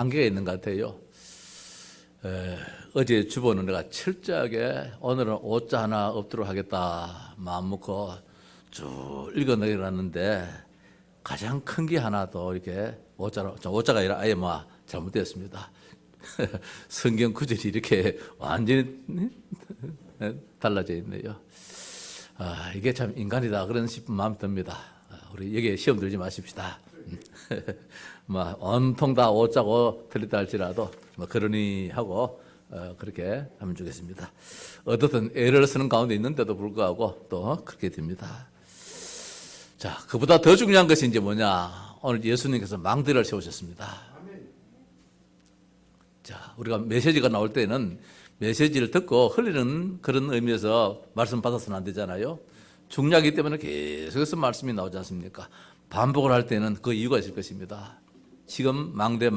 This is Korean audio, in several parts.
안개가 있는 것 같아요. 어제 주보는 내가 철저하게 오늘은 오자 하나 없도록 하겠다 마음 먹고 쭉 읽어 내려놨는데 가장 큰 게 하나 더 이렇게 오자가 아니라 아예 잘못되었습니다. 성경 구절이 이렇게 완전히 달라져 있네요. 이게 참 인간이다 그런 싶은 마음이 듭니다. 우리 여기에 시험 들지 마십시다. 온통 다 오자고 틀리다 할지라도 그러니 하고 그렇게 하면 좋겠습니다. 어떻든 애를 쓰는 가운데 있는데도 불구하고 또 그렇게 됩니다. 자, 그보다 더 중요한 것이 이제 뭐냐? 오늘 예수님께서 망대를 세우셨습니다. 자, 우리가 메시지가 나올 때는 메시지를 듣고 흘리는 그런 의미에서 말씀 받아서는 안 되잖아요. 중요하기 때문에 계속해서 말씀이 나오지 않습니까? 반복을 할 때는 그 이유가 있을 것입니다. 지금 망대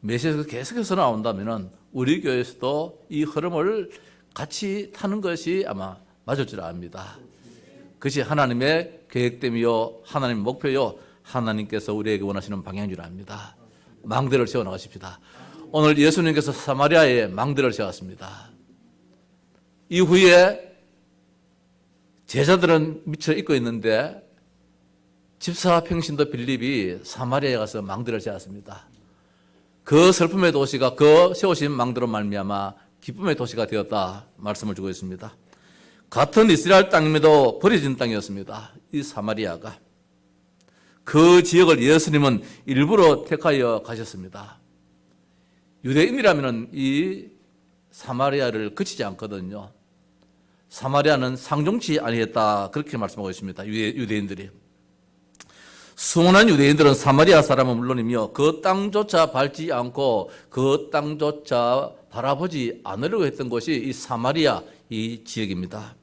메시지가 계속해서 나온다면은 우리 교회에서도 이 흐름을 같이 타는 것이 아마 맞을 줄 압니다. 그것이 하나님의 계획됨이요, 하나님의 목표요, 하나님께서 우리에게 원하시는 방향인 줄 압니다. 망대를 세워 나가십시다. 오늘 예수님께서 사마리아에 망대를 세웠습니다. 이후에 제자들은 미쳐 있고 있는데 집사 평신도 빌립이 사마리아에 가서 망대를 세웠습니다. 그 슬픔의 도시가 그 세우신 망대로 말미암아 기쁨의 도시가 되었다 말씀을 주고 있습니다. 같은 이스라엘 땅임에도 버려진 땅이었습니다. 이 사마리아가. 그 지역을 예수님은 일부러 택하여 가셨습니다. 유대인이라면 이 사마리아를 그치지 않거든요. 사마리아는 상종치 아니했다 그렇게 말씀하고 있습니다. 유대인들이. 수많은 유대인들은 사마리아 사람은 물론이며 그 땅조차 밟지 않고 그 땅조차 바라보지 않으려고 했던 곳이 이 사마리아 이 지역입니다.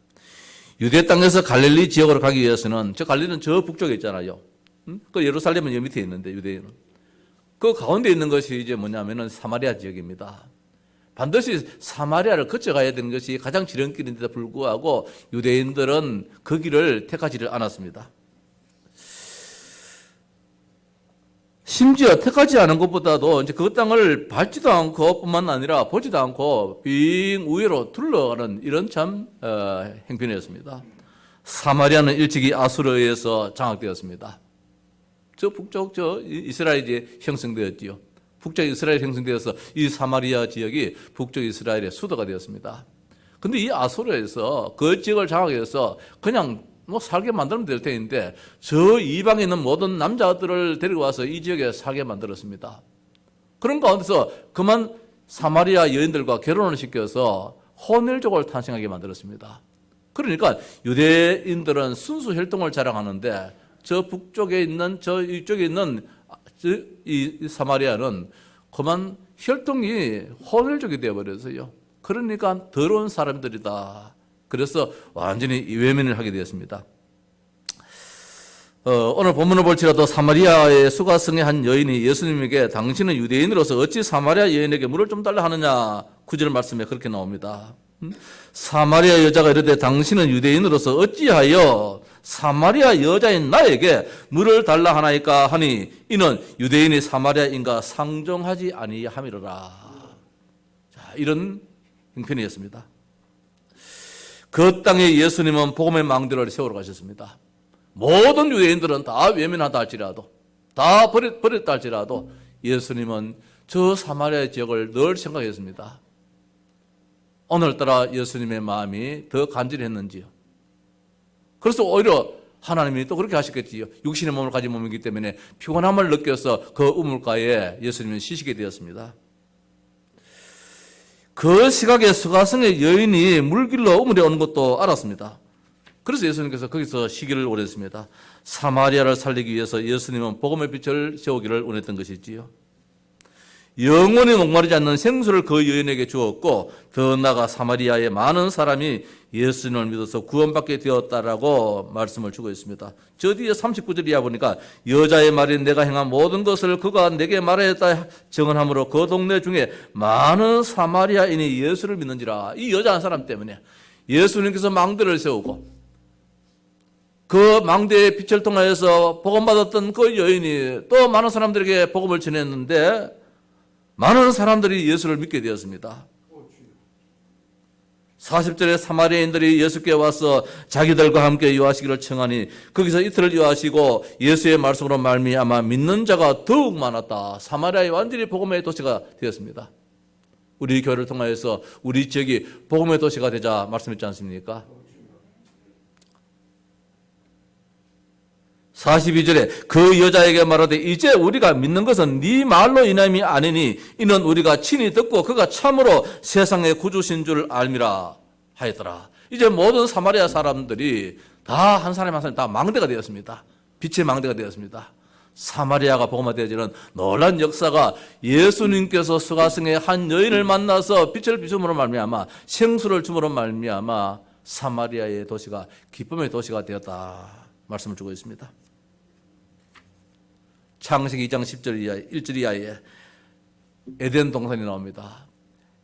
유대 땅에서 갈릴리 지역으로 가기 위해서는 갈릴리는 저 북쪽에 있잖아요. 그 예루살렘은 여 밑에 있는데 유대인은 그 가운데 있는 것이 이제 뭐냐면은 사마리아 지역입니다. 반드시 사마리아를 거쳐가야 되는 것이 가장 지름길인데도 불구하고 유대인들은 그 길을 택하지를 않았습니다. 심지어 택하지 않은 것보다도 이제 그 땅을 밟지도 않고 뿐만 아니라 보지도 않고 빙 우회로 둘러가는 이런 참 행편이었습니다. 사마리아는 일찍이 아수르에 의해서 장악되었습니다. 저 북쪽 이스라엘이 이제 형성되었지요. 북쪽 이스라엘 형성되어서 이 사마리아 지역이 북쪽 이스라엘의 수도가 되었습니다. 근데 이 아수르에서 그 지역을 장악해서 그냥 살게 만들면 될 텐데 저 이방에 있는 모든 남자들을 데리고 와서 이 지역에 살게 만들었습니다. 그런 가운데서 그만 사마리아 여인들과 결혼을 시켜서 혼혈족을 탄생하게 만들었습니다. 그러니까 유대인들은 순수 혈통을 자랑하는데 저 북쪽에 있는 저 이쪽에 있는 이 사마리아는 그만 혈통이 혼혈족이 되어버렸어요. 그러니까 더러운 사람들이다. 그래서 완전히 외면을 하게 되었습니다. 오늘 본문을 볼지라도 사마리아의 수가성의 한 여인이 예수님에게 당신은 유대인으로서 어찌 사마리아 여인에게 물을 좀 달라 하느냐 9절 말씀에 그렇게 나옵니다. 사마리아 여자가 이르되 당신은 유대인으로서 어찌하여 사마리아 여자인 나에게 물을 달라 하나이까 하니 이는 유대인이 사마리아인과 상종하지 아니함이로라. 자, 이런 형편이었습니다. 그 땅에 예수님은 복음의 망대를 세우러 가셨습니다. 모든 유대인들은 다 외면하다 할지라도 다 버렸다 할지라도 예수님은 저 사마리아 지역을 늘 생각했습니다. 오늘따라 예수님의 마음이 더 간절했는지요. 그래서 오히려 하나님이 또 그렇게 하셨겠지요. 육신의 몸을 가진 몸이기 때문에 피곤함을 느껴서 그 우물가에 예수님은 쉬시게 되었습니다. 그 시각에 수가성의 여인이 물길로 우물에 오는 것도 알았습니다. 그래서 예수님께서 거기서 쉬기를 원했습니다. 사마리아를 살리기 위해서 예수님은 복음의 빛을 세우기를 원했던 것이지요. 영원히 목마르지 않는 생수를 그 여인에게 주었고 더 나아가 사마리아의 많은 사람이 예수님을 믿어서 구원받게 되었다라고 말씀을 주고 있습니다. 저 뒤에 39절 이하 보니까 여자의 말이 내가 행한 모든 것을 그가 내게 말하였다 증언함으로 그 동네 중에 많은 사마리아인이 예수를 믿는지라. 이 여자 한 사람 때문에 예수님께서 망대를 세우고 그 망대의 빛을 통하여서 복음받았던 그 여인이 또 많은 사람들에게 복음을 전했는데 많은 사람들이 예수를 믿게 되었습니다. 40절에 사마리아인들이 예수께 와서 자기들과 함께 유하시기를 청하니 거기서 이틀을 유하시고 예수의 말씀으로 말미암아 믿는 자가 더욱 많았다. 사마리아의 완전히 복음의 도시가 되었습니다. 우리 교회를 통하여서 우리 지역이 복음의 도시가 되자 말씀했지 않습니까? 42절에 그 여자에게 말하되 이제 우리가 믿는 것은 네 말로 인함이 아니니 이는 우리가 친히 듣고 그가 참으로 세상의 구주신 줄 알미라 하였더라. 이제 모든 사마리아 사람들이 다 한 사람 한 사람 다 망대가 되었습니다. 빛의 망대가 되었습니다. 사마리아가 복음화되어지는 놀란 역사가 예수님께서 수가성의 한 여인을 만나서 빛을 비춤으로 말미암아 생수를 줌으로 말미암아 사마리아의 도시가 기쁨의 도시가 되었다 말씀을 주고 있습니다. 창세기 2장 10절 이하 1절 이하에 에덴 동산이 나옵니다.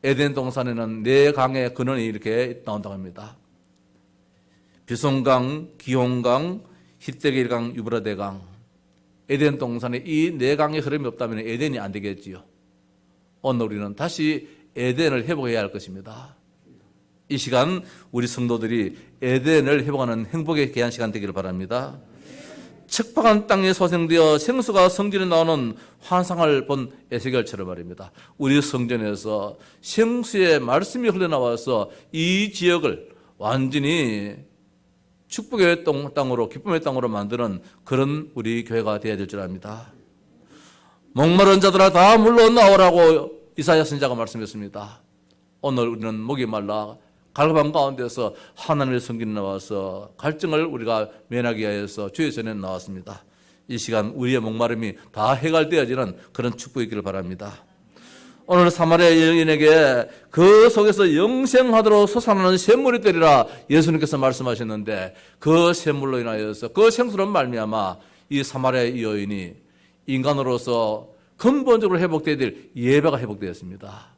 에덴 동산에는 네 강의 근원이 이렇게 나온다고 합니다. 비송강, 기혼강, 히데길강, 유브라데강. 에덴 동산에 이 네 강의 흐름이 없다면 에덴이 안 되겠지요. 오늘 우리는 다시 에덴을 회복해야 할 것입니다. 이 시간 우리 성도들이 에덴을 회복하는 행복의 귀한 시간 되기를 바랍니다. 척박한 땅에 소생되어 생수가 성전에 나오는 환상을 본 에스겔처럼 말입니다. 우리 성전에서 생수의 말씀이 흘러나와서 이 지역을 완전히 축복의 땅으로 기쁨의 땅으로 만드는 그런 우리 교회가 되어야 될 줄 압니다. 목마른 자들아 다 물러나오라고 이사야 선지자가 말씀했습니다. 오늘 우리는 목이 말라 갈급한 가운데서 하나님의 성전에 나와서 갈증을 우리가 면하기 위해서 주의 전에 나왔습니다. 이 시간 우리의 목마름이 다 해결되어지는 그런 축복이 있기를 바랍니다. 오늘 사마리아 여인에게 그 속에서 영생하도록 솟아나는 샘물이 되리라 예수님께서 말씀하셨는데 그 샘물로 인하여서 그 생수로 말미암아 이 사마리아 여인이 인간으로서 근본적으로 회복되어야 될 예배가 회복되었습니다.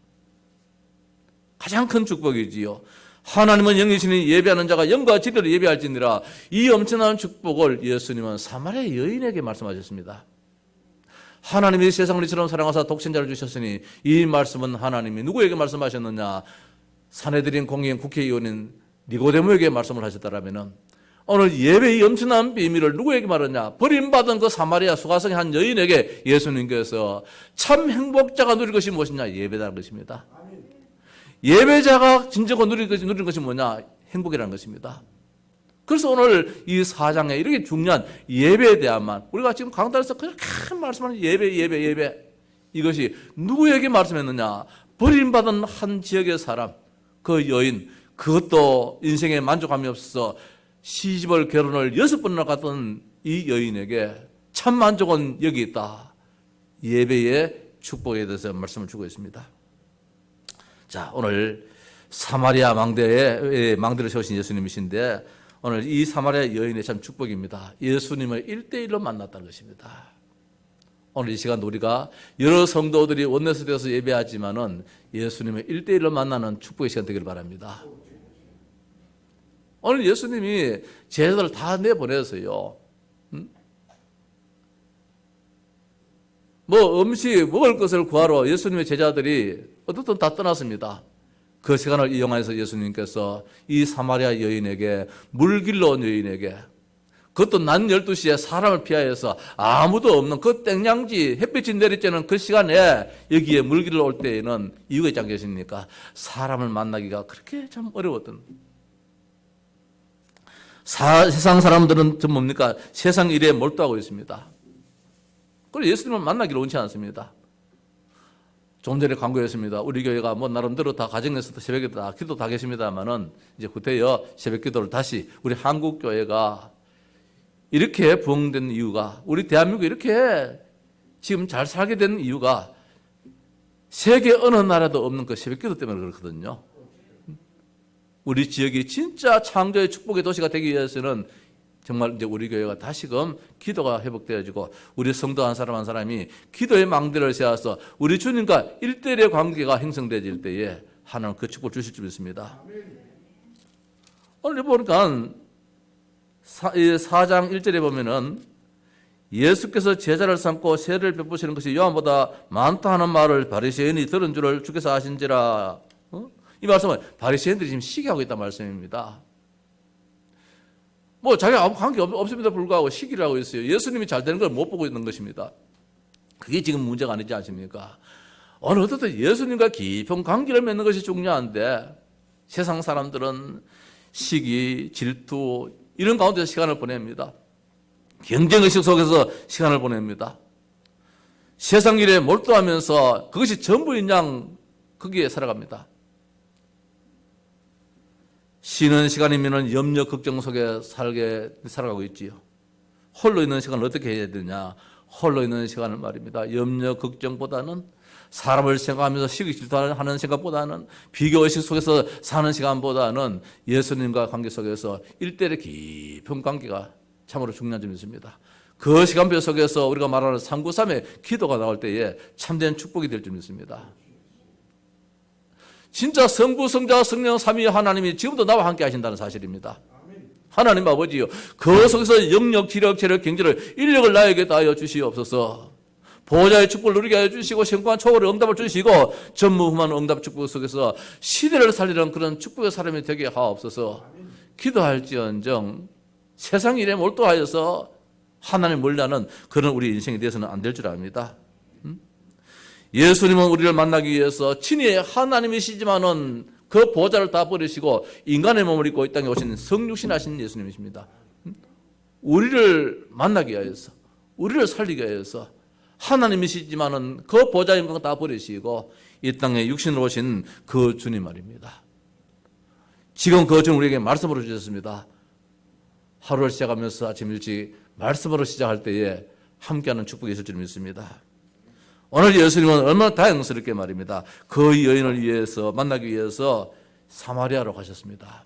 가장 큰 축복이지요. 하나님은 영이시니 예배하는 자가 영과 진리로 예배할지니라. 이 엄청난 축복을 예수님은 사마리아 여인에게 말씀하셨습니다. 하나님이 세상을 이처럼 사랑하사 독생자를 주셨으니 이 말씀은 하나님이 누구에게 말씀하셨느냐? 산헤드린 공의인 국회의원인 니고데모에게 말씀을 하셨다라면 오늘 예배의 엄청난 비밀을 누구에게 말하냐? 버림받은 그 사마리아 수가성의 한 여인에게 예수님께서 참 행복자가 누릴 것이 무엇이냐? 예배라는 것입니다. 예배자가 진정으로 누리는 것이 뭐냐? 행복이라는 것입니다. 그래서 오늘 이 4장에 이렇게 중요한 예배에 대한만 우리가 지금 강단에서 그렇게 말씀하는 예배 이것이 누구에게 말씀했느냐? 버림받은 한 지역의 사람, 그 여인, 그것도 인생에 만족함이 없어서 시집을 결혼을 6번이나 갔던 이 여인에게 참 만족은 여기 있다. 예배의 축복에 대해서 말씀을 주고 있습니다. 자, 오늘 사마리아 망대를 세우신 예수님이신데 오늘 이 사마리아 여인의 참 축복입니다. 예수님을 1대1로 만났다는 것입니다. 오늘 이 시간 우리가 여러 성도들이 원내에서 되어서 예배하지만은 예수님을 1대1로 만나는 축복의 시간 되기를 바랍니다. 오늘 예수님이 제자들을 다 내보내서요. 뭐 음식 먹을 것을 구하러 예수님의 제자들이 어떻든 다 떠났습니다. 그 시간을 이용해서 예수님께서 이 사마리아 여인에게 물길로 온 여인에게 그것도 낮 12시에 사람을 피하여서 아무도 없는 그 땡냥지 햇빛이 내리쬐는 그 시간에 여기에 물길로 올 때에는 이유가 있지 않겠습니까? 사람을 만나기가 그렇게 참 어려웠던 세상 사람들은 좀 뭡니까? 세상 일에 몰두하고 있습니다. 그리고 예수님을 만나기를 원치 않습니다. 좀 전에 광고했습니다. 우리 교회가 뭐 나름대로 다 가정에서도 새벽에 다 기도 다 계십니다만은 이제 후태여 새벽 기도를 다시 우리 한국 교회가 이렇게 부흥된 이유가 우리 대한민국이 이렇게 지금 잘 살게 된 이유가 세계 어느 나라도 없는 그 새벽 기도 때문에 그렇거든요. 우리 지역이 진짜 창조의 축복의 도시가 되기 위해서는 정말 이제 우리 교회가 다시금 기도가 회복되어지고 우리 성도 한 사람 한 사람이 기도의 망대를 세워서 우리 주님과 1대1의 관계가 형성되어질 때에 하나님 그 축복을 주실 줄 믿습니다. 오늘 보니까 4장 1절에 보면은 예수께서 제자를 삼고 세례를 베푸시는 것이 요한보다 많다 하는 말을 바리새인이 들은 줄을 주께서 아신지라. 이 말씀은 바리새인들이 지금 시기하고 있다는 말씀입니다. 뭐 자기가 아무 관계 없음에도 불구하고 시기를 하고 있어요. 예수님이 잘 되는 걸 못 보고 있는 것입니다. 그게 지금 문제가 아니지 않습니까? 어느 어떻든 예수님과 깊은 관계를 맺는 것이 중요한데 세상 사람들은 시기, 질투 이런 가운데서 시간을 보냅니다. 경쟁의식 속에서 시간을 보냅니다. 세상 일에 몰두하면서 그것이 전부인 양 거기에 살아갑니다. 쉬는 시간이면 염려, 걱정 속에 살아가고 있지요. 홀로 있는 시간을 어떻게 해야 되냐? 홀로 있는 시간을 말입니다. 염려, 걱정보다는 사람을 생각하면서 시기 질투하는 생각보다는 비교의식 속에서 사는 시간보다는 예수님과 관계 속에서 일대일의 깊은 관계가 참으로 중요한 점이 있습니다. 그 시간표 속에서 우리가 말하는 393의 기도가 나올 때에 참된 축복이 될 줄 믿습니다. 진짜 성부, 성자, 성령, 삼위 하나님이 지금도 나와 함께 하신다는 사실입니다. 하나님 아버지요, 그 속에서 영력, 지력, 체력, 경제를, 인력을 나에게 다하여 주시옵소서. 보호자의 축복을 누리게 하여 주시고 성공한 초월의 응답을 주시고 전무후무한 응답 축복 속에서 시대를 살리는 그런 축복의 사람이 되게 하옵소서. 기도할지언정 세상 일에 몰두하여서 하나님 멀리하는 그런 우리 인생이 되어서는 안 될 줄 압니다. 예수님은 우리를 만나기 위해서 친히 하나님이시지만은 그 보좌를 다 버리시고 인간의 몸을 입고 이 땅에 오신 성육신 하신 예수님이십니다. 우리를 만나기 위해서, 우리를 살리기 위해서 하나님이시지만은 그 보좌인 것 다 버리시고 이 땅에 육신으로 오신 그 주님 말입니다. 지금 그 주님 우리에게 말씀으로 주셨습니다. 하루를 시작하면서 아침 일찍 말씀으로 시작할 때에 함께하는 축복이 있을 줄 믿습니다. 오늘 예수님은 얼마나 다행스럽게 말입니다. 그 여인을 위해서 만나기 위해서 사마리아로 가셨습니다.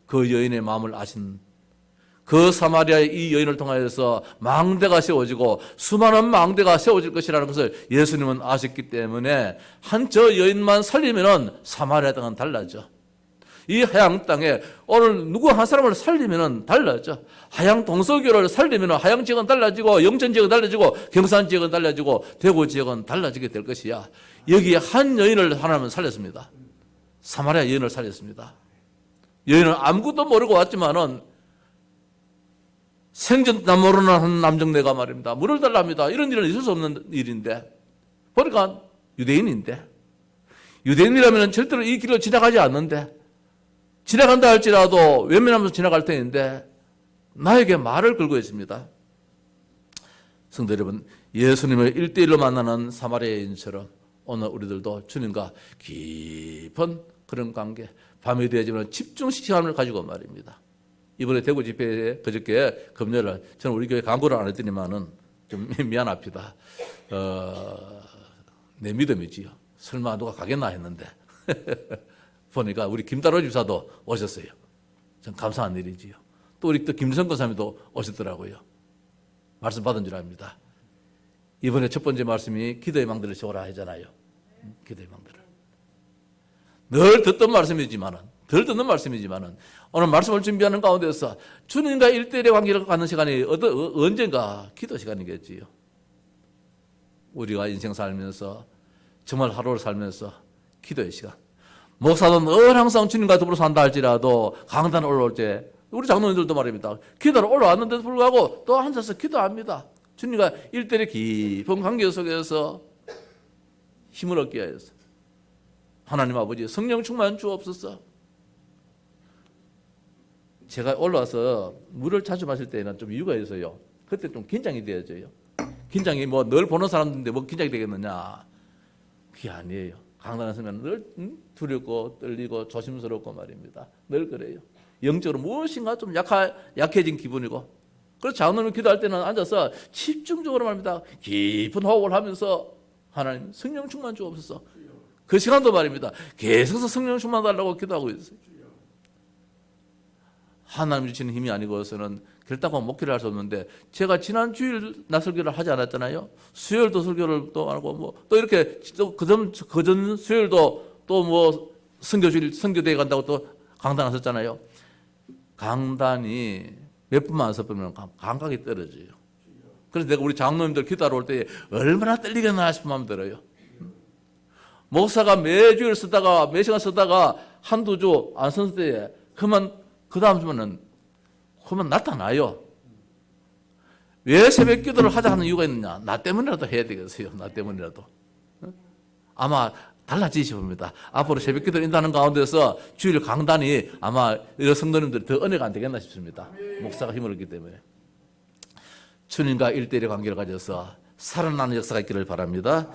그 여인의 마음을 아신 그 사마리아의 이 여인을 통하여서 망대가 세워지고 수많은 망대가 세워질 것이라는 것을 예수님은 아셨기 때문에 한 저 여인만 살리면은 사마리아 땅은 달라져. 이 하양 땅에 오늘 누구 한 사람을 살리면은 달라져. 하양 동서교를 살리면은 하양 지역은 달라지고 영천 지역은 달라지고 경산 지역은 달라지고 대구 지역은 달라지게 될 것이야. 여기에 한 여인을 하나님은 살렸습니다. 사마리아 여인을 살렸습니다. 여인은 아무것도 모르고 왔지만은 생전 나 모르는 한 남정네가 말입니다. 물을 달랍니다. 이런 일은 있을 수 없는 일인데 보니까 유대인인데 유대인이라면 절대로 이 길을 지나가지 않는데 지나간다 할지라도 외면하면서 지나갈 터인데 나에게 말을 걸고 있습니다. 성도 여러분, 예수님을 1대1로 만나는 사마리아인처럼 오늘 우리들도 주님과 깊은 그런 관계, 밤이 되어지면 집중 시간을 가지고 말입니다. 이번에 대구 집회에 그저께 금요일날 저는 우리 교회 광고를 안 했더니만은 좀 미안합니다. 내 믿음이지요. 설마 누가 가겠나 했는데 보니까 우리 김다로 집사도 오셨어요. 참 감사한 일이지요. 또 우리 또 김성 권사님도 오셨더라고요. 말씀 받은 줄 압니다. 이번에 첫 번째 말씀이 기도의 망대를 세워라 하잖아요. 기도의 망대를. 늘 듣던 말씀이지만은 오늘 말씀을 준비하는 가운데서 주님과 1대1의 관계를 갖는 시간이 언젠가 기도 시간이겠지요. 우리가 인생 살면서 정말 하루를 살면서 기도의 시간. 목사는 늘 항상 주님과 더불어 산다 할지라도 강단 올라올 때 우리 장로님들도 말입니다. 기도로 올라왔는데도 불구하고 또 앉아서 기도합니다. 주님과 1대1의 깊은 관계 속에서 힘을 얻기 위해서 하나님 아버지 성령 충만 주옵소서. 제가 올라와서 물을 자주 마실 때는 좀 이유가 있어요. 그때 좀 긴장이 되어져요. 긴장이 뭐 늘 보는 사람인데 뭐 긴장이 되겠느냐. 그게 아니에요. 강단에 서면 늘 두렵고 떨리고 조심스럽고 말입니다. 늘 그래요. 영적으로 무엇인가 좀 약해진 기분이고. 그래서 장로님 기도할 때는 앉아서 집중적으로 말입니다. 깊은 호흡을 하면서 하나님 성령 충만 주옵소서. 그 시간도 말입니다. 계속해서 성령 충만 달라고 기도하고 있어요. 하나님 주시는 힘이 아니고서는 결단과 목회를 할 수 없는데 제가 지난 주일 나설교를 하지 않았잖아요. 수요일도 설교를 또 하고 뭐 또 이렇게 또 그전 수요일도 또 뭐 선교대회 간다고 또 강단 하셨잖아요. 강단이 몇 분만 안 써보면 감각이 떨어져요. 그래서 내가 우리 장로님들 기도하러 올 때 얼마나 떨리겠나 싶은 마음 들어요. 목사가 매주일 쓰다가 몇 시간 쓰다가 한두 주 안 썼을 때 그만 그 다음 주면은 그러면 나타나요. 왜 새벽 기도를 하자 하는 이유가 있느냐? 나 때문이라도 해야 되겠어요. 나 때문이라도. 아마 달라지시 봅니다. 앞으로 새벽 기도를 인도하는 가운데서 주일 강단이 아마 이런 성도님들이 더 은혜가 안 되겠나 싶습니다. 목사가 힘을 얻기 때문에. 주님과 일대일의 관계를 가져서 살아나는 역사가 있기를 바랍니다.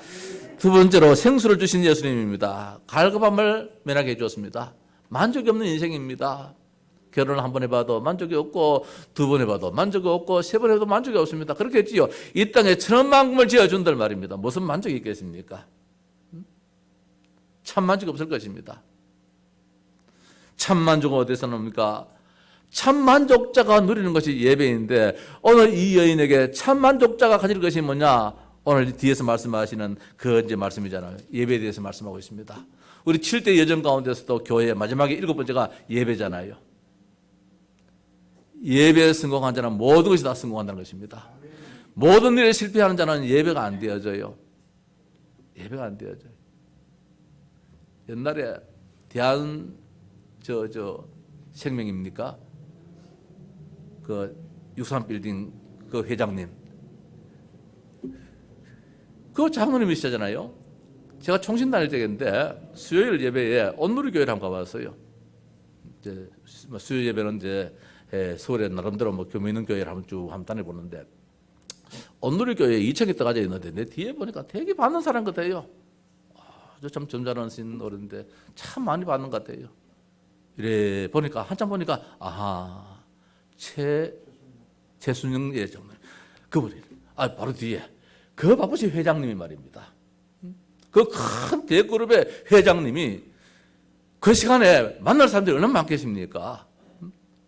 두 번째로 생수를 주신 예수님입니다. 갈급함을 면하게 해주었습니다. 만족이 없는 인생입니다. 결혼을 한 번 해봐도 만족이 없고 두 번 해봐도 만족이 없고 세 번 해도 만족이 없습니다. 그렇게 했지요. 이 땅에 천만금을 지어준들 말입니다. 무슨 만족이 있겠습니까? 참 만족이 없을 것입니다. 참 만족은 어디서 나옵니까? 참 만족자가 누리는 것이 예배인데 오늘 이 여인에게 참 만족자가 가질 것이 뭐냐? 오늘 뒤에서 말씀하시는 그 이제 말씀이잖아요. 예배에 대해서 말씀하고 있습니다. 우리 7대 여정 가운데서도 교회의 마지막에 7번째가 예배잖아요. 예배에 성공한 자는 모든 것이 다 성공한다는 것입니다. 모든 일에 실패하는 자는 예배가 안 되어져요. 예배가 안 되어져요. 옛날에 대한 생명입니까? 그 63빌딩 그 회장님, 그 장로님이시잖아요. 제가 총신 다닐 때인데 수요일 예배에 온누리 교회를 한번 가봤어요. 이제 수요 예배는 이제 서울에 나름대로 뭐 교회 있는 교회를 한번 쭉 한번 다녀보는데 온누리 교회에 2층에 떠가져 있는데 내 뒤에 보니까 되게 받는 사람 같아요. 저 참 점잖으신 어른인데 참 많이 받는 것 같아요. 이래 보니까 한참 보니까 아하 최순영 예정님 그분이 바로 뒤에 그 바쁘신 회장님이 말입니다. 그 큰 대그룹의 회장님이 그 시간에 만날 사람들이 얼마나 많겠습니까?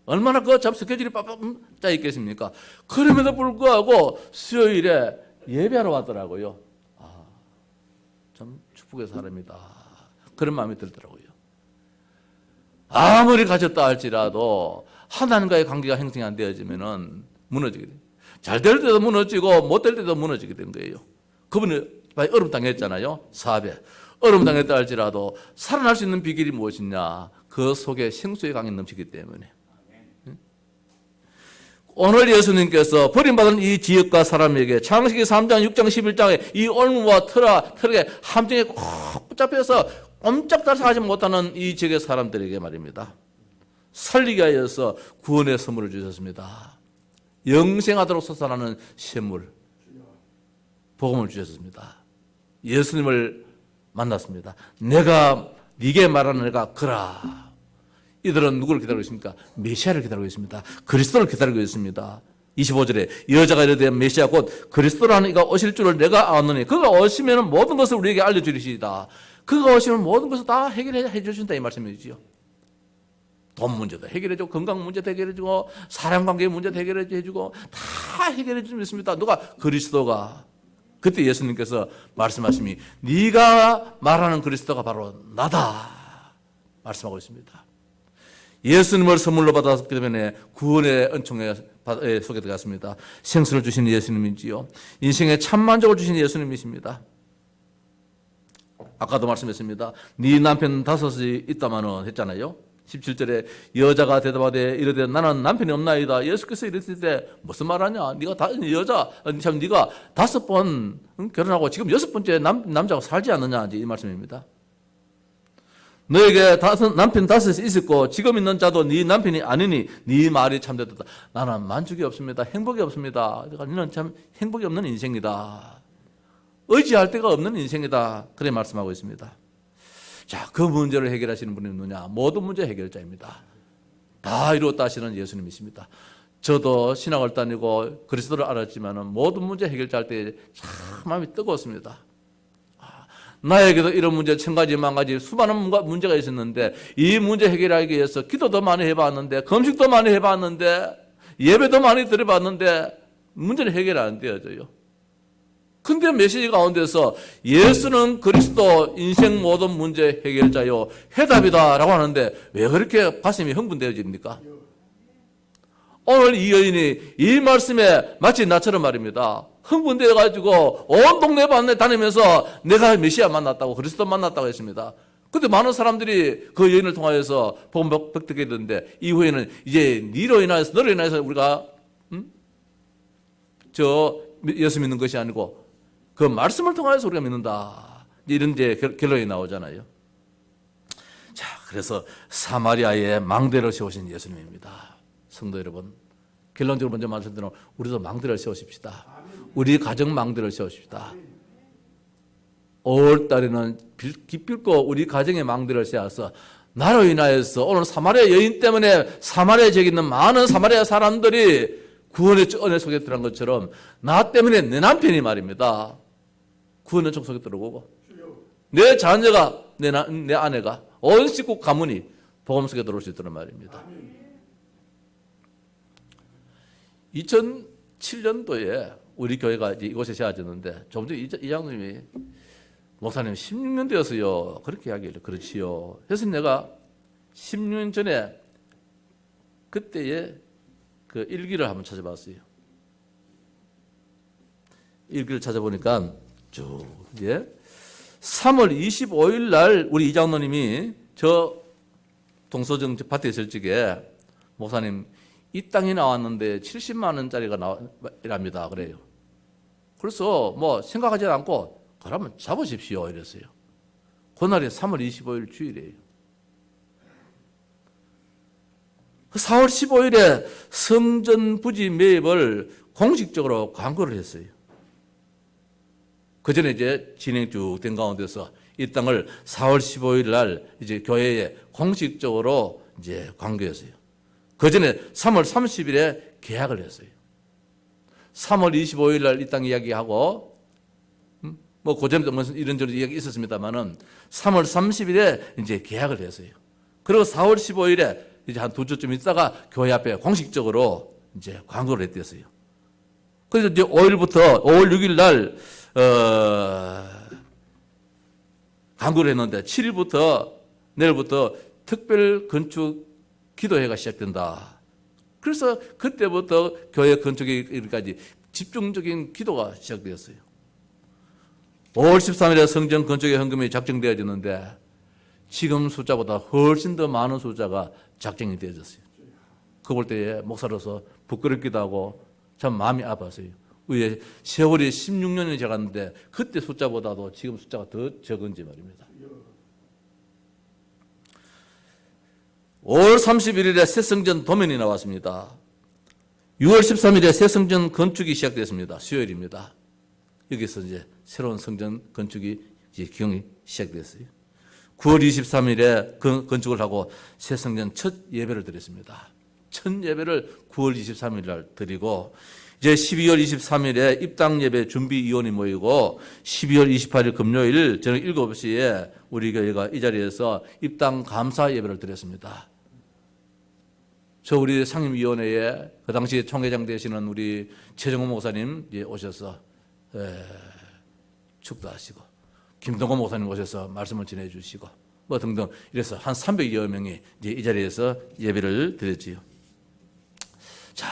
얼마나 그 참 스케줄이 빡빡 짜 있겠습니까? 그럼에도 불구하고 수요일에 예배하러 왔더라고요. 참 축복의 사람이다. 그런 마음이 들더라고요. 아무리 가졌다 할지라도 하나님과의 관계가 형성이 안 되어지면은 무너지게 돼요. 잘 될 때도 무너지고 못 될 때도 무너지게 된 거예요. 그분이 어려움 당했잖아요. 사업에 어려움 당했다 할지라도 살아날 수 있는 비결이 무엇이냐? 그 속에 생수의 강이 넘치기 때문에. 오늘 예수님께서 버림받은 이 지역과 사람에게 창세기 3장, 6장, 11장에 이 올무와 트럭에 함정에 꼭 붙잡혀서 꼼짝달싹 하지 못하는 이 지역의 사람들에게 말입니다. 살리게 하여서 구원의 선물을 주셨습니다. 영생하도록 솟아나는 샘물, 복음을 주셨습니다. 예수님을 만났습니다. 내가 네게 말하는 내가 그라. 이들은 누구를 기다리고 있습니까? 메시아를 기다리고 있습니다. 그리스도를 기다리고 있습니다. 25절에 여자가 이르되 메시아 곧 그리스도라는 이가 오실 줄을 내가 아노니 그가 오시면 모든 것을 우리에게 알려주리시다. 그가 오시면 모든 것을 다 해결해 주신다 이 말씀이지요. 돈 문제도 해결해주고 건강 문제도 해결해주고 사람관계 문제도 해결해주고 다 해결해 주면 있습니다. 누가? 그리스도가. 그때 예수님께서 말씀하심이 네가 말하는 그리스도가 바로 나다 말씀하고 있습니다. 예수님을 선물로 받았기 때문에 구원의 은총에 속에 들어갔습니다. 생수를 주신 예수님이지요. 인생에 참 만족을 주신 예수님이십니다. 아까도 말씀했습니다. 네 남편 5이 있다마는 했잖아요. 17절에 여자가 대답하되 이르되 나는 남편이 없나이다. 예수께서 이르시되 무슨 말하냐? 네가 참 네가 5번 결혼하고 지금 6번째 남자가 살지 않느냐? 이 말씀입니다. 너에게 남편 5이 있었고 지금 있는 자도 네 남편이 아니니 네 말이 참되었다. 나는 만족이 없습니다. 행복이 없습니다. 그러니까 너는 참 행복이 없는 인생이다. 의지할 데가 없는 인생이다. 그래 말씀하고 있습니다. 자, 그 문제를 해결하시는 분이 누구냐? 모든 문제 해결자입니다. 다 이루었다 하시는 예수님이십니다. 저도 신학을 다니고 그리스도를 알았지만 모든 문제 해결자 할 때 참 마음이 뜨거웠습니다. 나에게도 이런 문제 1000가지, 10,000가지 수많은 문제가 있었는데 이 문제 해결하기 위해서 기도도 많이 해봤는데 금식도 많이 해봤는데 예배도 많이 드려봤는데 문제는 해결 안 되어져요. 근데 메시지 가운데서 예수는 그리스도 인생 모든 문제 해결자요 해답이다 라고 하는데 왜 그렇게 가슴이 흥분되어집니까? 오늘 이 여인이 이 말씀에 마치 나처럼 말입니다. 흥분되어가지고 온 동네 반네 다니면서 내가 메시아 만났다고 그리스도 만났다고 했습니다. 근데 많은 사람들이 그 여인을 통하여서 복음 획득하게 되는데 이후에는 이제 너로 인하여서 우리가 예수 믿는 것이 아니고 그 말씀을 통하여서 우리가 믿는다. 이런 이제 결론이 나오잖아요. 자, 그래서 사마리아에 망대를 세우신 예수님입니다. 성도 여러분, 결론적으로 먼저 말씀드리면 우리도 망대를 세우십시다. 우리 가정 망대를 세우십시다. 5월달에는 기필코 우리 가정의 망대를 세워서 나로 인하여서 오늘 사마리아 여인 때문에 사마리아에 저기 있는 많은 사마리아 사람들이 구원의 은혜 속에 들어간 것처럼 나 때문에 내 남편이 말입니다. 구원의 총 속에 들어오고 내 자녀가 내 아내가 온 식구 가문이 복음 속에 들어올 수 있다는 말입니다. 2007년도에 우리 교회가 이곳에 세워졌는데 좀 전에 이장님이 목사님 16년 되었어요. 그렇게 이야기해요. 그렇지요. 그래서 내가 16년 전에 그때의 그 일기를 한번 찾아봤어요. 일기를 찾아보니까 쭉 3월 25일 날 우리 이장로님이 저 동서정 밭에 있을 적에 목사님 이 땅이 나왔는데 70만 원짜리가 나랍니다. 그래요. 그래서 뭐 생각하지 않고 그러면 잡으십시오 이랬어요. 그날이 3월 25일 주일이에요. 4월 15일에 성전 부지 매입을 공식적으로 광고를 했어요. 그 전에 이제 진행 쭉 된 가운데서 이 땅을 4월 15일 날 이제 교회에 공식적으로 이제 광고했어요. 그 전에 3월 30일에 계약을 했어요. 3월 25일 날 이 땅 이야기하고 뭐 고전에도 이런저런 이야기 있었습니다만은 3월 30일에 이제 계약을 했어요. 그리고 4월 15일에 이제 한 두 주쯤 있다가 교회 앞에 공식적으로 이제 광고를 했댔어요. 그래서 이제 5월 6일 날 광고를 했는데 7일부터 내일부터 특별 건축 기도회가 시작된다. 그래서 그때부터 교회 건축에까지 집중적인 기도가 시작되었어요. 5월 13일에 성전 건축의 헌금이 작정되어졌는데 지금 숫자보다 훨씬 더 많은 숫자가 작정이 되어졌어요. 그거 볼 때 목사로서 부끄럽기도 하고 참 마음이 아팠어요. 왜 세월이 16년이 지났는데 그때 숫자보다도 지금 숫자가 더 적은지 말입니다. 5월 31일에 새 성전 도면이 나왔습니다. 6월 13일에 새 성전 건축이 시작됐습니다. 수요일입니다. 여기서 이제 새로운 성전 건축이 이제 기용이 시작됐어요. 9월 23일에 건축을 하고 새 성전 첫 예배를 드렸습니다. 첫 예배를 9월 23일 날 드리고 이제 12월 23일에 입당 예배 준비위원이 모이고 12월 28일 금요일 저녁 7시에 우리 교회가 이 자리에서 입당 감사 예배를 드렸습니다. 저 우리 상임위원회에 그 당시 총회장 되시는 우리 최정호 목사님 오셔서 축도하시고 김동호 목사님 오셔서 말씀을 전해주시고 뭐 등등 이래서 한 300여 명이 이제 이 자리에서 예배를 드렸지요. 자,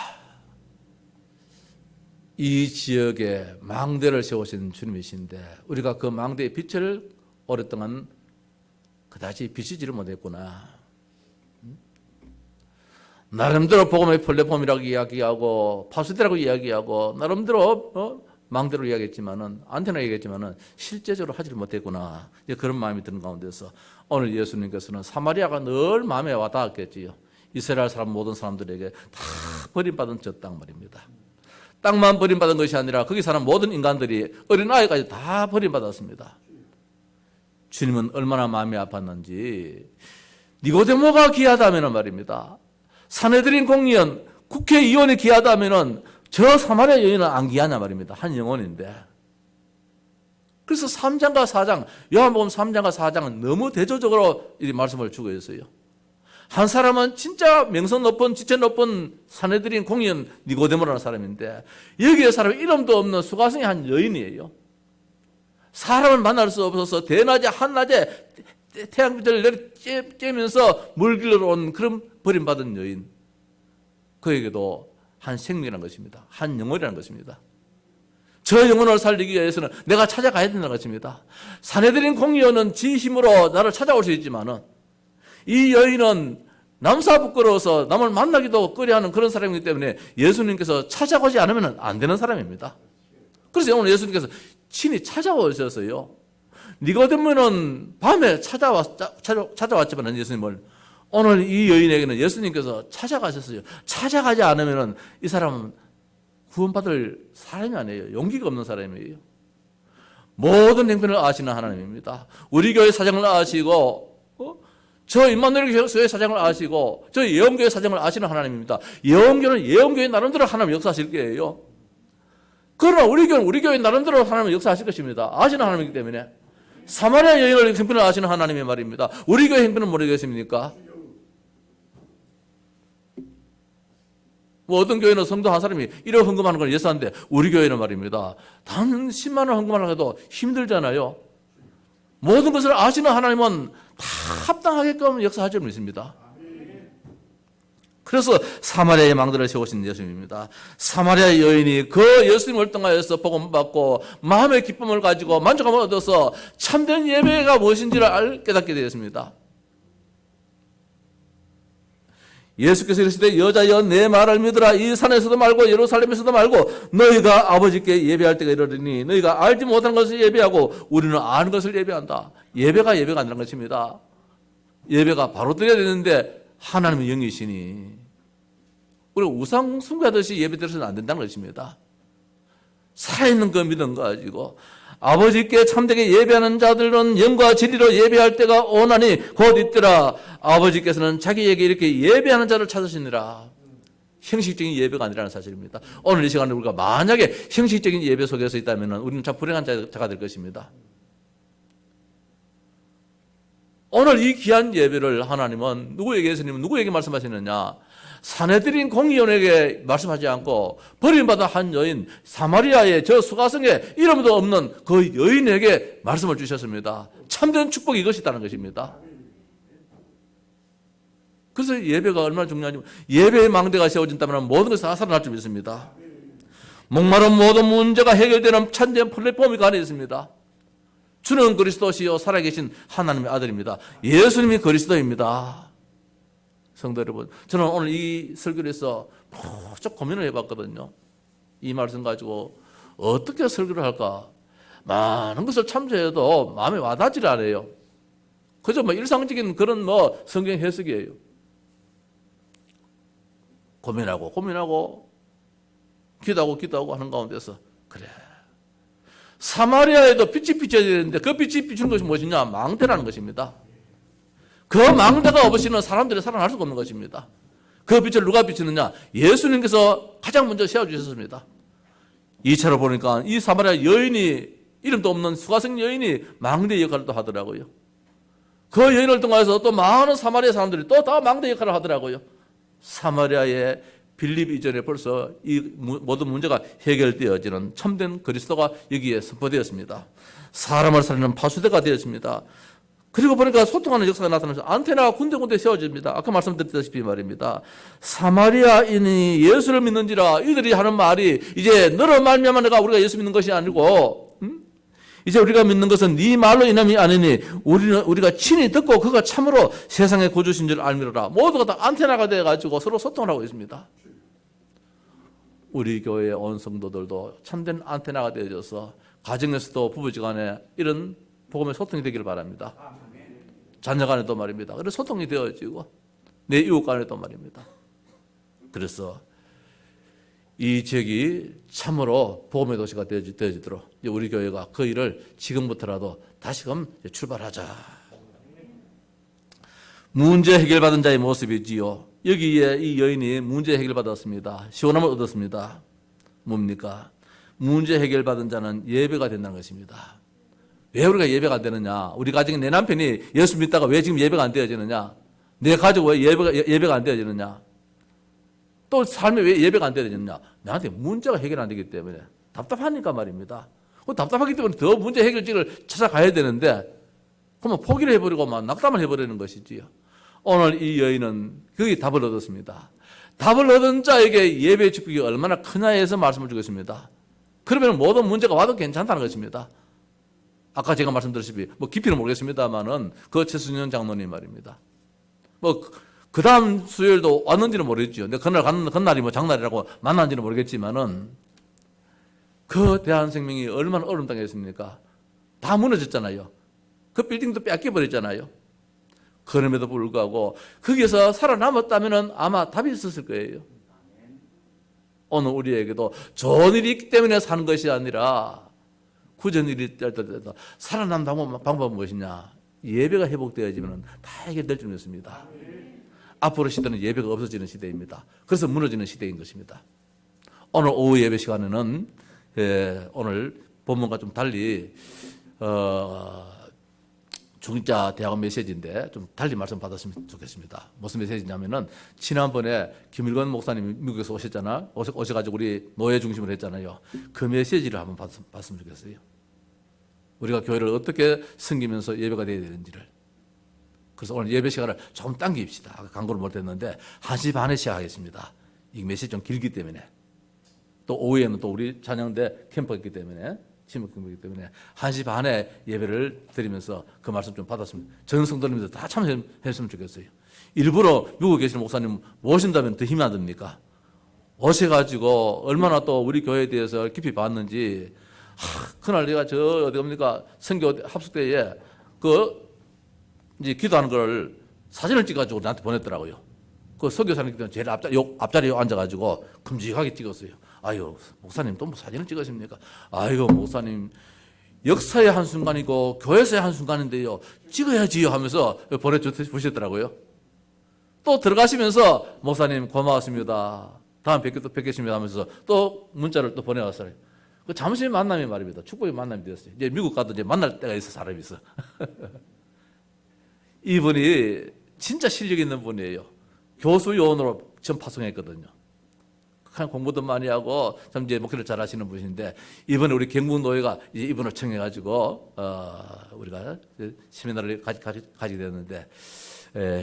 이 지역에 망대를 세우신 주님이신데 우리가 그 망대의 빛을 오랫동안 그다지 비추지를 못했구나. 나름대로 복음의 플랫폼이라고 이야기하고 파수대라고 이야기하고 나름대로 망대로 이야기했지만은 안테나 얘기했지만은 실제적으로 하지를 못했구나. 이제 그런 마음이 드는 가운데서 오늘 예수님께서는 사마리아가 늘 마음에 와닿았겠지요. 이스라엘 사람 모든 사람들에게 다 버림받은 저 땅 말입니다. 땅만 버림받은 것이 아니라 거기 사는 모든 인간들이 어린아이까지 다 버림받았습니다. 주님은 얼마나 마음이 아팠는지 니고데모가 귀하다면 말입니다. 산헤드린 공의원, 국회의원이 귀하다면 저 사마리아 여인은 안 귀하냐 말입니다. 한 영혼인데. 그래서 3장과 4장, 요한복음 3장과 4장은 너무 대조적으로 이 말씀을 주고 있어요. 한 사람은 진짜 명성 높은 지체 높은 산헤드린 공의원 니고데모라는 사람인데 여기에 사람 이름도 없는 수가성의 한 여인이에요. 사람을 만날 수 없어서 대낮에 한낮에 태양빛을 내려 쬐면서 물 길러 온 그런 버림받은 여인. 그에게도 한 생명이라는 것입니다. 한 영혼이라는 것입니다. 저 영혼을 살리기 위해서는 내가 찾아가야 된다는 것입니다. 산헤드린 공의원은 지 힘으로 나를 찾아올 수 있지만은 이 여인은 남사 부끄러워서 남을 만나기도 꺼려하는 그런 사람이기 때문에 예수님께서 찾아오지 않으면 안 되는 사람입니다. 그래서 오늘 예수님께서 친히 찾아오셨어요. 니고데모는 밤에 찾아왔지만 예수님을 오늘 이 여인에게는 예수님께서 찾아가셨어요. 찾아가지 않으면 이 사람은 구원받을 사람이 아니에요. 용기가 없는 사람이에요. 모든 행편을 아시는 하나님입니다. 우리 교회 사정을 아시고 저 임마누엘 교회 사정을 아시고 저 예언교회 사정을 아시는 하나님입니다. 예언교는 예언교회 나름대로 하나님 역사하실 거예요. 그러나 우리 교회는 우리 교회 나름대로 하나님 역사하실 것입니다. 아시는 하나님이기 때문에 사마리아 여인을 행편을 아시는 하나님의 말입니다. 우리 교회 행편은 모르겠습니까? 뭐 어떤 교회는 성도 한 사람이 1억 헌금하는 건 예사인데 우리 교회는 말입니다. 단 10만 원 헌금하려고 해도 힘들잖아요. 모든 것을 아시는 하나님은 다 합당하게끔 역사할 줄 믿습니다. 그래서 사마리아의 망대를 세우신 예수님입니다. 사마리아 여인이 그 예수님을 통하여서 복음 받고 마음의 기쁨을 가지고 만족감을 얻어서 참된 예배가 무엇인지를 깨닫게 되었습니다. 예수께서 이르시되 여자여 내 말을 믿으라. 이 산에서도 말고 예루살렘에서도 말고 너희가 아버지께 예배할 때가 이르리니 너희가 알지 못하는 것을 예배하고 우리는 아는 것을 예배한다. 예배가 아니라는 것입니다. 예배가 바로 드려야 되는데 하나님은 영이시니 우리가 우상 숭배하듯이 예배 드려서는 안 된다는 것입니다. 살아있는 그 믿음 가지고 아버지께 참되게 예배하는 자들은 영과 진리로 예배할 때가 오나니 곧 있더라. 아버지께서는 자기에게 이렇게 예배하는 자를 찾으시니라. 형식적인 예배가 아니라는 사실입니다. 오늘 이 시간에 우리가 만약에 형식적인 예배 속에서 있다면 우리는 참 불행한 자가 될 것입니다. 오늘 이 귀한 예배를 하나님은 누구에게 예수님은 누구에게 말씀하시느냐? 산헤드린 공의원에게 말씀하지 않고 버림받은 한 여인 사마리아의 저 수가성에 이름도 없는 그 여인에게 말씀을 주셨습니다. 참된 축복이 이것이 있다는 것입니다. 그래서 예배가 얼마나 중요하냐면 예배의 망대가 세워진다면 모든 것이 다 살아날 줄 믿습니다. 목마른 모든 문제가 해결되는 참된 플랫폼이 가려 있습니다. 주는 그리스도시요 살아계신 하나님의 아들입니다. 예수님이 그리스도입니다. 성도 여러분, 저는 오늘 이 설교를 해서 무척 고민을 해봤거든요. 이 말씀 가지고 어떻게 설교를 할까? 많은 것을 참조해도 마음에 와닿지를 않아요. 그저 일상적인 그런 성경 해석이에요. 고민하고 기도하고 하는 가운데서 그래. 사마리아에도 빛이 비춰야 되는데 그 빛이 비추는 것이 무엇이냐? 망대라는 것입니다. 그 망대가 없이는 사람들이 살아날 수가 없는 것입니다. 그 빛을 누가 비추느냐? 예수님께서 가장 먼저 세워주셨습니다. 2차로 보니까 이 사마리아 여인이 이름도 없는 수가성 여인이 망대 역할을 또 하더라고요. 그 여인을 통해서 또 많은 사마리아 사람들이 또 다 망대 역할을 하더라고요. 사마리아의 빌립 이전에 벌써 이 모든 문제가 해결되어지는 참된 그리스도가 여기에 선포되었습니다. 사람을 살리는 파수대가 되었습니다. 그리고 보니까 소통하는 역사가 나타나서 안테나가 군데군데 세워집니다. 아까 말씀드렸다시피 말입니다. 사마리아인이 예수를 믿는지라 이들이 하는 말이 이제 너로 말미암아 내가 우리가 예수 믿는 것이 아니고 이제 우리가 믿는 것은 네 말로 인함이 아니니 우리가 친히 듣고 그가 참으로 세상의 구주신 줄 알미로라. 모두가 다 안테나가 돼가지고 서로 소통을 하고 있습니다. 우리 교회의 온 성도들도 참된 안테나가 되어져서 가정에서도 부부지간에 이런 복음의 소통이 되기를 바랍니다. 자녀 간에도 말입니다. 그래서 소통이 되어지고 내 이웃 간에도 말입니다. 그래서 이 지역이 참으로 복음의 도시가 되어지도록 우리 교회가 그 일을 지금부터라도 다시금 출발하자. 문제 해결받은 자의 모습이지요. 여기에 이 여인이 문제 해결받았습니다. 시원함을 얻었습니다. 뭡니까? 문제 해결받은 자는 예배가 된다는 것입니다. 왜 우리가 예배가 안 되느냐? 우리 가정에 내 남편이 예수 믿다가 왜 지금 예배가 안 되어지느냐? 내 가족 왜 예배가 안 되어지느냐? 또 삶에 왜 예배가 안 되어지느냐? 나한테 문제가 해결 안 되기 때문에 답답하니까 말입니다. 답답하기 때문에 더 문제 해결책을 찾아가야 되는데 그러면 포기를 해버리고 막 낙담을 해버리는 것이지요. 오늘 이 여인은 거기 답을 얻었습니다. 답을 얻은 자에게 예배의 축복이 얼마나 크냐에서 말씀을 주겠습니다. 그러면 모든 문제가 와도 괜찮다는 것입니다. 아까 제가 말씀드렸다시피 뭐 깊이는 모르겠습니다만은 그 최순현 장로님 말입니다. 뭐 그 다음 수요일도 왔는지는 모르겠죠. 근데 그날이 뭐 장날이라고 만난지는 모르겠지만은 그 대한생명이 얼마나 어려움 당했습니까? 다 무너졌잖아요. 그 빌딩도 뺏겨버렸잖아요. 그럼에도 불구하고 거기서 살아남았다면 아마 답이 있었을 거예요. 오늘 우리에게도 좋은 일이 있기 때문에 사는 것이 아니라 구전 일이 있더라도 살아남는 방법은 무엇이냐? 예배가 회복되어지면 다 해결될 줄 믿습니다. 앞으로 시대는 예배가 없어지는 시대입니다. 그래서 무너지는 시대인 것입니다. 오늘 오후 예배 시간에는 오늘 본문과 좀 달리 중자 대학원 메시지인데 좀 달리 말씀 받았으면 좋겠습니다. 무슨 메시지냐면은 지난번에 김일건 목사님이 미국에서 오셔가지고 우리 노예 중심으로 했잖아요. 그 메시지를 한번 봤으면 좋겠어요. 우리가 교회를 어떻게 섬기면서 예배가 되어야 되는지를. 그래서 오늘 예배 시간을 조금 당깁시다. 아까 광고를 못했는데 1시 반에 시작하겠습니다. 이 메시지 좀 길기 때문에. 또 오후에는 또 우리 찬양대 캠프가 있기 때문에 침묵 캠프이기 때문에 1시 반에 예배를 드리면서 그 말씀 좀 받았으면 전 성도님들 다 참여했으면 좋겠어요. 일부러 미국에 계시는 목사님 모신다면 더 힘이 안 듭니까? 오셔가지고 얼마나 또 우리 교회에 대해서 깊이 봤는지 그날 내가 저 어디 갑니까 선교 합숙 때에 이제 기도하는 걸 사진을 찍어가지고 나한테 보냈더라고요. 그 선교사님 제일 앞자리에 앉아가지고 큼직하게 찍었어요. 아유, 목사님 또 뭐 사진을 찍으십니까? 아이고, 목사님 역사의 한순간이고 교회에서의 한순간인데요. 찍어야지요 하면서 보내주시더라고요. 또 들어가시면서 목사님 고마웠습니다. 다음 뵙겠습니다 하면서 또 문자를 또 보내왔어요. 그 잠시 만남이 말입니다. 축복의 만남이 되었어요. 이제 미국 가도 이제 만날 때가 있어, 사람이 있어. 이분이 진짜 실력 있는 분이에요. 교수 요원으로 전 파송했거든요. 공부도 많이 하고 참 이제 목회를 잘 하시는 분인데 이번에 우리 경북노회가 이제 이분을 청해가지고 우리가 세미나를 가지게 됐는데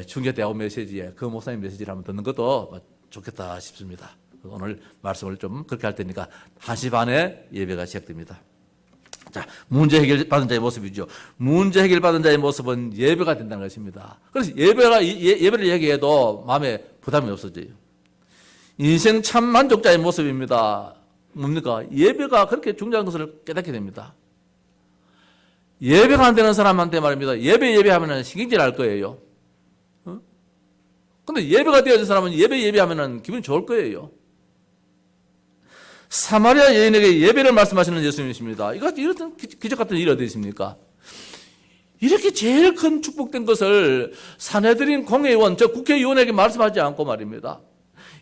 중계대학원 메시지에 그 목사님 메시지를 한번 듣는 것도 좋겠다 싶습니다. 오늘 말씀을 좀 그렇게 할 테니까 1시 반에 예배가 시작됩니다. 자, 문제 해결 받은 자의 모습이죠. 문제 해결 받은 자의 모습은 예배가 된다는 것입니다. 그래서 예배를 얘기해도 마음에 부담이 없어져요. 인생 참 만족자의 모습입니다. 뭡니까? 예배가 그렇게 중요한 것을 깨닫게 됩니다. 예배가 안 되는 사람한테 말입니다. 예배하면 신경질 날 거예요. 근데 예배가 되어진 사람은 예배하면 기분이 좋을 거예요. 사마리아 여인에게 예배를 말씀하시는 예수님이십니다. 이런 기적 같은 일이 어디 있습니까? 이렇게 제일 큰 축복된 것을 사내들인 공회의원, 저 국회의원에게 말씀하지 않고 말입니다.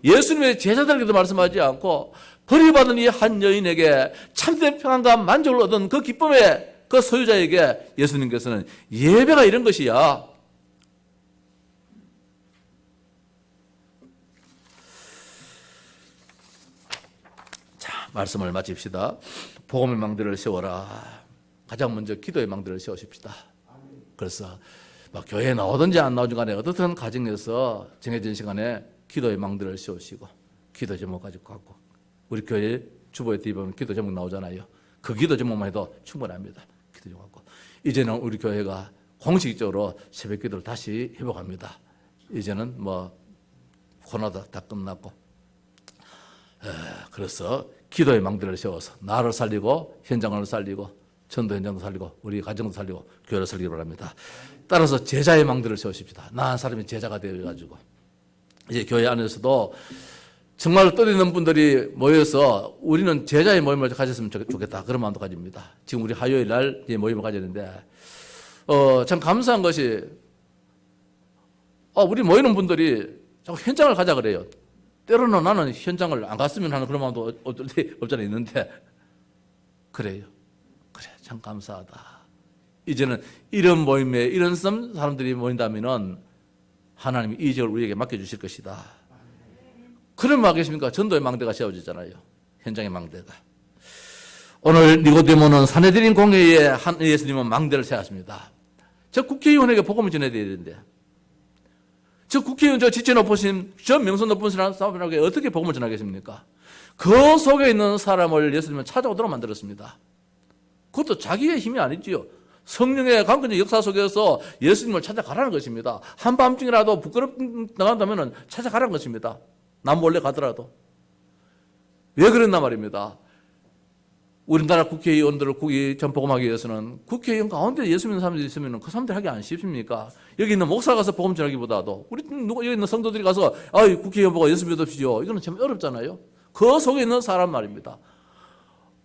예수님의 제자들에게도 말씀하지 않고 버림받은 이 한 여인에게 참된 평안과 만족을 얻은 그 기쁨의 그 소유자에게 예수님께서는 예배가 이런 것이야. 자, 말씀을 마칩시다. 복음의 망대를 세워라. 가장 먼저 기도의 망대를 세우십시다. 그래서 교회에 나오든지 안 나오든지 간에 어떻든 가정에서 정해진 시간에 기도의 망대를 세우시고 기도 제목 가지고 갖고 우리 교회 주보에 뒤보면 기도 제목 나오잖아요. 그 기도 제목만 해도 충분합니다. 기도 제목 갖고 이제는 우리 교회가 공식적으로 새벽 기도를 다시 회복합니다. 이제는 코로나도 다 끝났고 그래서 기도의 망대를 세워서 나를 살리고 현장을 살리고 전도 현장도 살리고 우리 가정도 살리고 교회를 살리기 바랍니다. 따라서 제자의 망대를 세우십시다. 나 한 사람이 제자가 되어가지고 이제 교회 안에서도 정말 뜻있는 분들이 모여서 우리는 제자의 모임을 가졌으면 좋겠다. 그런 마음도 가집니다. 지금 우리 화요일 날 모임을 가졌는데 참 감사한 것이 우리 모이는 분들이 자꾸 현장을 가자 그래요. 때로는 나는 현장을 안 갔으면 하는 그런 마음도 없잖아 있는데 그래요. 그래 참 감사하다. 이제는 이런 모임에 이런 사람들이 모인다면은 하나님이 이 지역을 우리에게 맡겨주실 것이다. 그러면 하겠습니까? 전도의 망대가 세워지잖아요. 현장의 망대가. 오늘 니고데모는 사내들인 공회에 한 예수님은 망대를 세웠습니다. 저 국회의원에게 복음을 전해야 되는데 저 국회의원 저 지체 높으신 저 명성 높은 사람에게 어떻게 복음을 전하겠습니까? 그 속에 있는 사람을 예수님은 찾아오도록 만들었습니다. 그것도 자기의 힘이 아니지요. 성령의 강권적 역사 속에서 예수님을 찾아가라는 것입니다. 한밤중이라도 부끄럽 나간다면 찾아가라는 것입니다. 남 몰래 가더라도. 왜 그랬나 말입니다. 우리나라 국회의원들을 전복음하기 위해서는 국회의원 가운데 예수 믿는 사람들이 있으면 그 사람들 하기 안 쉽습니까? 여기 있는 목사 가서 복음 전하기보다도 우리 여기 있는 성도들이 가서 국회의원 보고 예수 믿으십시오. 이거는 참 어렵잖아요. 그 속에 있는 사람 말입니다.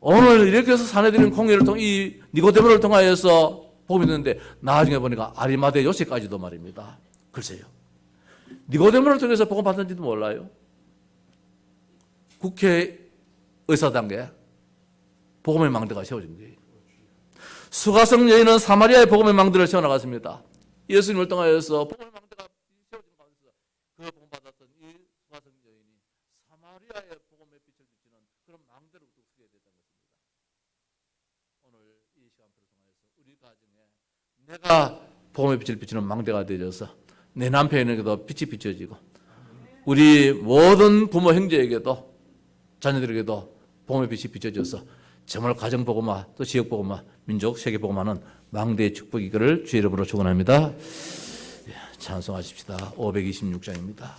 오늘 이렇게 해서 사내들인 공예를 통해 이 니고데모를 통하여서 복음이 있는데 나중에 보니까 아리마대 요새까지도 말입니다. 글쎄요. 니고데모를 통해서 복음 받는지도 몰라요. 국회의사당에 복음의 망대가 세워진 거예요. 수가성 여인은 사마리아의 복음의 망대를 세워나갔습니다. 예수님을 통하여서 복음의 망대가 세워진 가운데서 그 복음 받았던 이 수가성 여인이 사마리아의 복음의 빛을 비치는 그런 망대를 서게 됐다는 것입니다. 오늘 이 시간표를 통해서 우리 가정에 내가 복음의 빛을 비치는 망대가 되어서 내 남편에게도 빛이 비춰지고 우리 모든 부모 형제에게도 자녀들에게도 복음의 빛이 비춰져서 정말 가정 복음화, 또 지역 복음화, 민족 세계 복음화는 망대의 축복이기를 주의 이름으로 축원합니다. 찬송하십시다. 526장입니다.